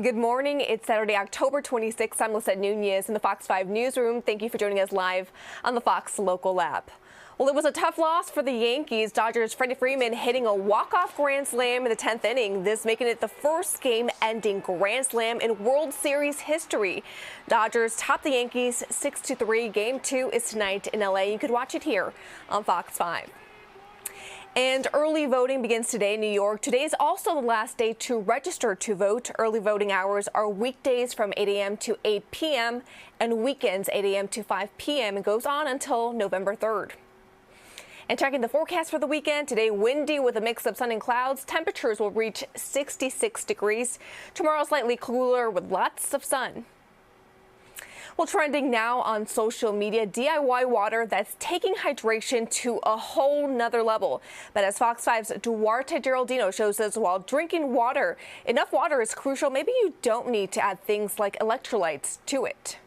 Good morning. It's Saturday, October 26th. I'm Lisette Nunez in the Fox 5 newsroom. Thank you for joining us live on the Fox Local Lab. Well, it was a tough loss for the Yankees. Dodgers' Freddie Freeman hitting a walk-off grand slam in the 10th inning, this making it the first game-ending grand slam in World Series history. Dodgers top the Yankees 6-3. Game 2 is tonight in LA. You could watch it here on Fox 5. And early voting begins today in New York. Today is also the last day to register to vote. Early voting hours are weekdays from 8 a.m. to 8 p.m. and weekends 8 a.m. to 5 p.m. and goes on until November 3rd. And checking the forecast for the weekend, today windy with a mix of sun and clouds. Temperatures will reach 66 degrees. Tomorrow slightly cooler with lots of sun. Well, trending now on social media, DIY water that's taking hydration to a whole nother level. But as Fox 5's Duarte Geraldino shows us, while drinking water, enough water is crucial. Maybe you don't need to add things like electrolytes to it.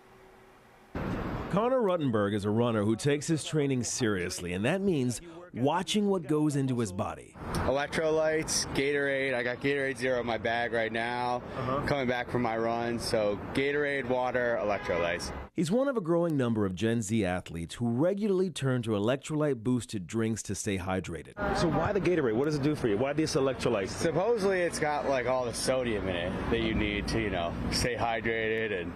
Connor Ruttenberg is a runner who takes his training seriously, and that means watching what goes into his body. Electrolytes, Gatorade. I got Gatorade Zero in my bag right now, coming back from my run. So Gatorade, water, electrolytes. He's one of a growing number of Gen Z athletes who regularly turn to electrolyte-boosted drinks to stay hydrated. So why the Gatorade? What does it do for you? Why these electrolytes? Supposedly it's got like all the sodium in it that you need to, stay hydrated, and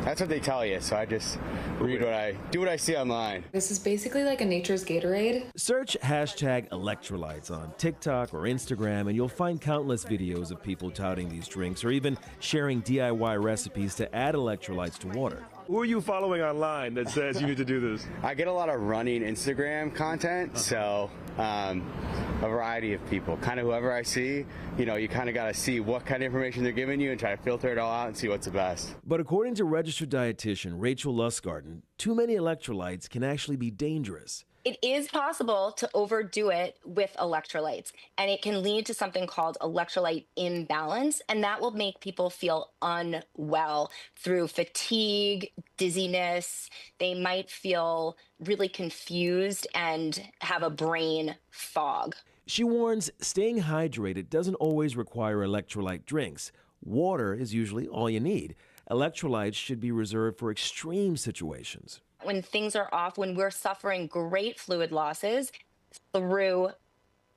that's what they tell you. So I just do what I see online. This is basically like a nature's Gatorade. Search hashtag electrolytes on TikTok or Instagram and you'll find countless videos of people touting these drinks or even sharing DIY recipes to add electrolytes to water. Who are you following online that says you need to do this? I get a lot of running Instagram content, so a variety of people. Kind of whoever I see, you kind of got to see what kind of information they're giving you and try to filter it all out and see what's the best. But according to registered dietitian Rachel Lustgarten, too many electrolytes can actually be dangerous. It is possible to overdo it with electrolytes, and it can lead to something called electrolyte imbalance, and that will make people feel unwell through fatigue, dizziness. They might feel really confused and have a brain fog. She warns staying hydrated doesn't always require electrolyte drinks. Water is usually all you need. Electrolytes should be reserved for extreme situations. When things are off, when we're suffering great fluid losses through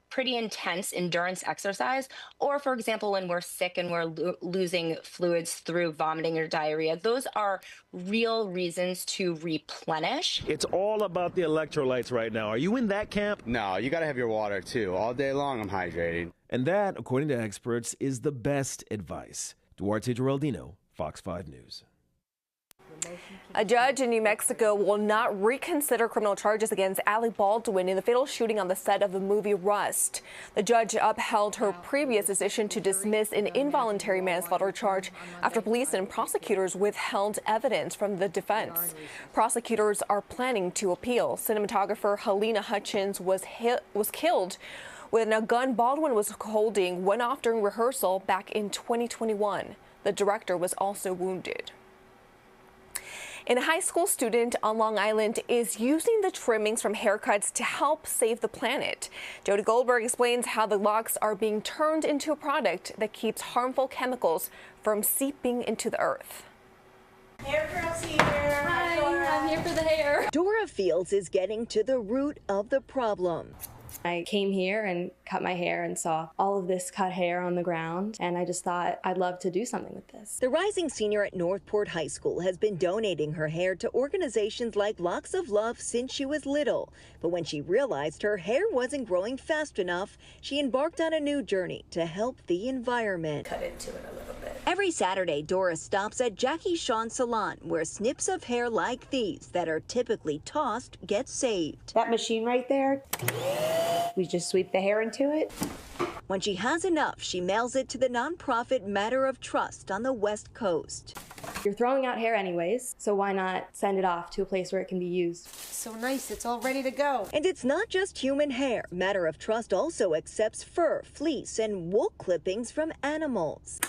pretty intense endurance exercise, or for example, when we're sick and we're losing fluids through vomiting or diarrhea, those are real reasons to replenish. It's all about the electrolytes right now. Are you in that camp? No, you got to have your water too. All day long, I'm hydrating. And that, according to experts, is the best advice. Duarte Geraldino, Fox 5 News. A judge in New Mexico will not reconsider criminal charges against Alec Baldwin in the fatal shooting on the set of the movie Rust. The judge upheld her previous decision to dismiss an involuntary manslaughter charge after police and prosecutors withheld evidence from the defense. Prosecutors are planning to appeal. Cinematographer Helena Hutchins was killed when a gun Baldwin was holding went off during rehearsal back in 2021. The director was also wounded. And a high school student on Long Island is using the trimmings from haircuts to help save the planet. Jody Goldberg explains how the locks are being turned into a product that keeps harmful chemicals from seeping into the earth. Hair girl's here. Hi, I'm here for the hair. Dora Fields is getting to the root of the problem. I came here and cut my hair and saw all of this cut hair on the ground, and I just thought I'd love to do something with this. The rising senior at Northport High School has been donating her hair to organizations like Locks of Love since she was little. But when she realized her hair wasn't growing fast enough, she embarked on a new journey to help the environment. Cut into it a little bit. Every Saturday, Dora stops at Jackie Shawn's salon, where snips of hair like these that are typically tossed get saved. That machine right there, we just sweep the hair into it. When she has enough, she mails it to the nonprofit Matter of Trust on the West Coast. You're throwing out hair anyways, so why not send it off to a place where it can be used? So nice, it's all ready to go. And it's not just human hair. Matter of Trust also accepts fur, fleece, and wool clippings from animals.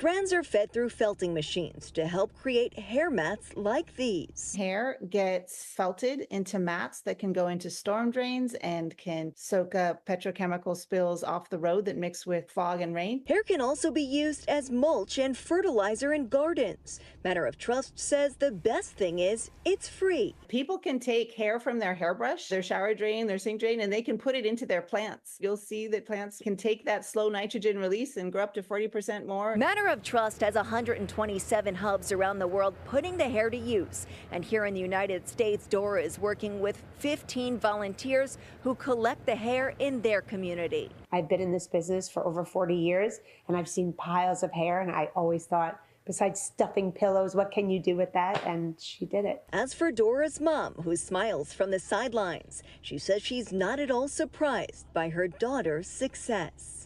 Strands are fed through felting machines to help create hair mats like these. Hair gets felted into mats that can go into storm drains and can soak up petrochemical spills off the road that mix with fog and rain. Hair can also be used as mulch and fertilizer in gardens. Matter of Trust says the best thing is it's free. People can take hair from their hairbrush, their shower drain, their sink drain, and they can put it into their plants. You'll see that plants can take that slow nitrogen release and grow up to 40% more. Matter of Trust has 127 hubs around the world putting the hair to use. And here in the United States, Dora is working with 15 volunteers who collect the hair in their community. I've been in this business for over 40 years, and I've seen piles of hair, and I always thought, besides stuffing pillows, what can you do with that? And she did it. As for Dora's mom, who smiles from the sidelines, she says she's not at all surprised by her daughter's success.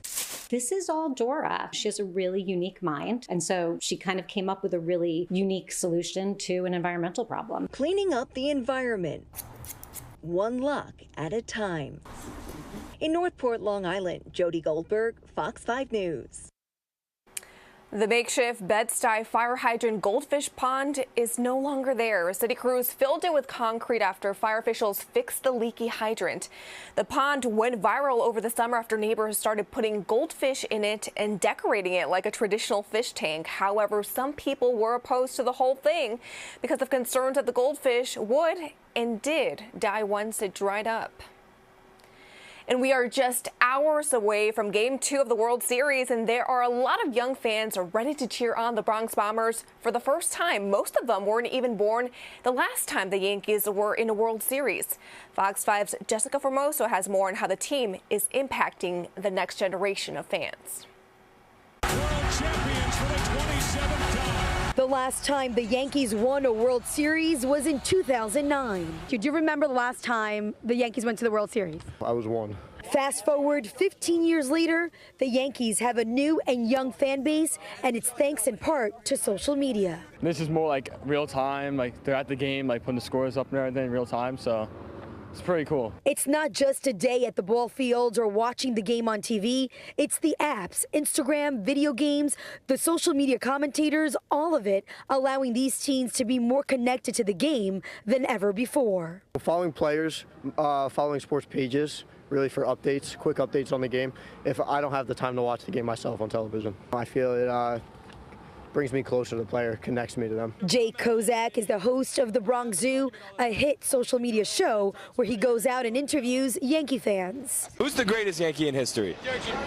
This is all Dora. She has a really unique mind, and so she kind of came up with a really unique solution to an environmental problem. Cleaning up the environment, one lock at a time. In Northport, Long Island, Jody Goldberg, Fox 5 News. The makeshift Bed-Stuy fire hydrant Goldfish Pond is no longer there. City crews filled it with concrete after fire officials fixed the leaky hydrant. The pond went viral over the summer after neighbors started putting goldfish in it and decorating it like a traditional fish tank. However, some people were opposed to the whole thing because of concerns that the goldfish would and did die once it dried up. And we are just hours away from Game 2 of the World Series, and there are a lot of young fans ready to cheer on the Bronx Bombers for the first time. Most of them weren't even born the last time the Yankees were in a World Series. Fox 5's Jessica Formoso has more on how the team is impacting the next generation of fans. World champions for the 27th time. The last time the Yankees won a World Series was in 2009. Do you remember the last time the Yankees went to the World Series? I was one. Fast forward 15 years later, the Yankees have a new and young fan base, and it's thanks in part to social media. This is more like real time, like they're at the game, like putting the scores up and everything in real time, so it's pretty cool. It's not just a day at the ball fields or watching the game on TV. It's the apps, Instagram, video games, the social media commentators, all of it allowing these teens to be more connected to the game than ever before. Following players, following sports pages, really for updates, quick updates on the game, if I don't have the time to watch the game myself on television. I feel it brings me closer to the player, connects me to them. Jay Kozak is the host of The Bronx Zoo, a hit social media show where he goes out and interviews Yankee fans. Who's the greatest Yankee in history?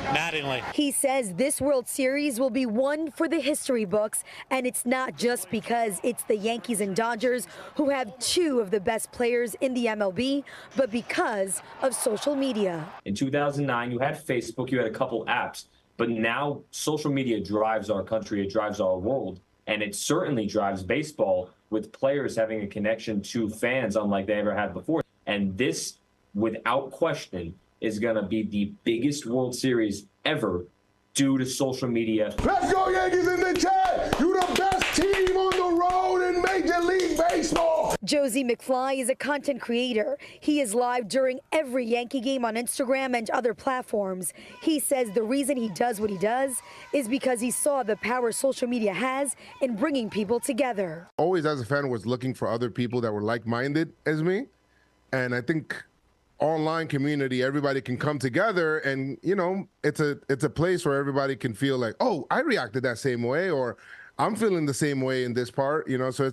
Mattingly. He says this World Series will be one for the history books, and it's not just because it's the Yankees and Dodgers who have two of the best players in the MLB, but because of social media. In 2009, you had Facebook, you had a couple apps. But now social media drives our country, it drives our world, and it certainly drives baseball with players having a connection to fans unlike they ever had before. And this, without question, is going to be the biggest World Series ever due to social media. Let's go Yankees in the chat! You the best team on the road in Major League Baseball! Josie McFly is a content creator. He is live during every Yankee game on Instagram and other platforms. He says the reason he does what he does is because he saw the power social media has in bringing people together. Always as a fan was looking for other people that were like-minded as me. And I think online community, everybody can come together and, you know, it's a place where everybody can feel like, oh, I reacted that same way, or I'm feeling the same way in this part, you know, so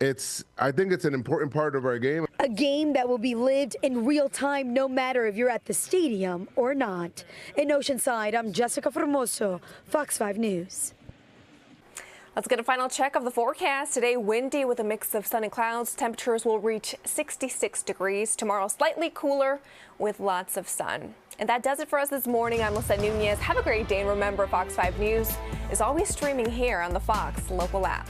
I think it's an important part of our game. A game that will be lived in real time, no matter if you're at the stadium or not. In Oceanside, I'm Jessica Formoso, Fox 5 News. Let's get a final check of the forecast. Today, windy with a mix of sun and clouds. Temperatures will reach 66 degrees. Tomorrow, slightly cooler with lots of sun. And that does it for us this morning. I'm Lisa Nunez. Have a great day. And remember, Fox 5 News is always streaming here on the Fox local app.